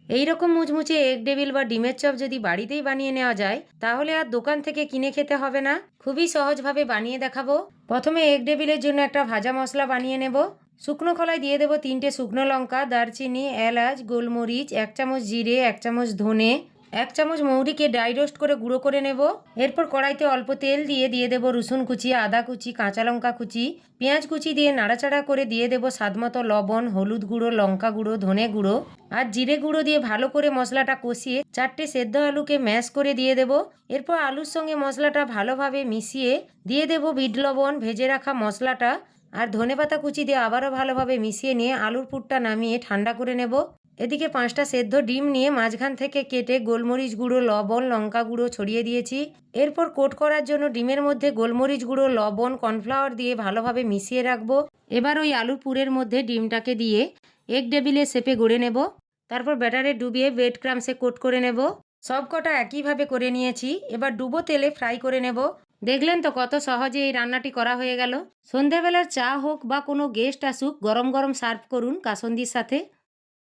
এই রকম মুচমুচে এগ টেবিল বা ডিমের চপ যদি বাড়িতেই বানিয়ে নেওয়া যায় তাহলে আর দোকান থেকে কিনে খেতে হবে না। খুবই সহজভাবে বানিয়ে দেখাবো। প্রথমে এগ টেবিলের জন্য একটা ভাজা মশলা বানিয়ে নেব। শুকনো খোলায় দিয়ে দেবো 3টে শুকনো লঙ্কা, দারচিনি, এলাচ, গোলমরিচ, 1 চামচ জিরে, 1 চামচ ধনে, 1 চামচ মৌরিকে ড্রাই রোস্ট করে গুঁড়ো করে নেব। এরপর কড়াইতে অল্প তেল দিয়ে দিয়ে দেবো রসুন কুচি, আদা কুচি, কাঁচা লঙ্কা কুচি, পেঁয়াজ কুচি দিয়ে নাড়াচাড়া করে দিয়ে দেবো স্বাদমতো লবণ, হলুদ গুঁড়ো, লঙ্কা গুঁড়ো, ধনে গুঁড়ো আর জিরে গুঁড়ো দিয়ে ভালো করে মশলাটা কষিয়ে 4টে সেদ্ধ আলুকে ম্যাশ করে দিয়ে দেব। এরপর আলুর সঙ্গে মশলাটা ভালোভাবে মিশিয়ে দিয়ে দেব বিট লবণ, ভেজে রাখা মশলাটা আর ধনেপাতা কুচি দিয়ে আবারও ভালোভাবে মিশিয়ে নিয়ে আলুর পুরটা নামিয়ে ঠান্ডা করে নেব। এদিকে 5টা সেদ্ধ ডিম নিয়ে মাঝখান থেকে কেটে গোলমরিচ গুঁড়ো, লবণ, লঙ্কা গুঁড়ো ছড়িয়ে দিয়েছি। এরপর কোট করার জন্য ডিমের মধ্যে গোলমরিচ গুঁড়ো, লবণ, কর্নফ্লাওয়ার দিয়ে ভালোভাবে মিশিয়ে রাখবো। এবার ওই আলুর পুরের মধ্যে ডিমটাকে দিয়ে এগ টেবিলের শেপে গড়ে নেব। তারপর ব্যাটারে ডুবিয়ে ব্রেড ক্রাম্বসে কোট করে নেব। সব কটা একইভাবে করে নিয়েছি। এবার ডুবো তেলে ফ্রাই করে নেব। দেখলেন তো কত সহজে এই রান্নাটি করা হয়ে গেল। সন্ধেবেলার চা হোক বা কোনো গেস্ট আসুক, গরম গরম সার্ভ করুন কাসন্দির সাথে।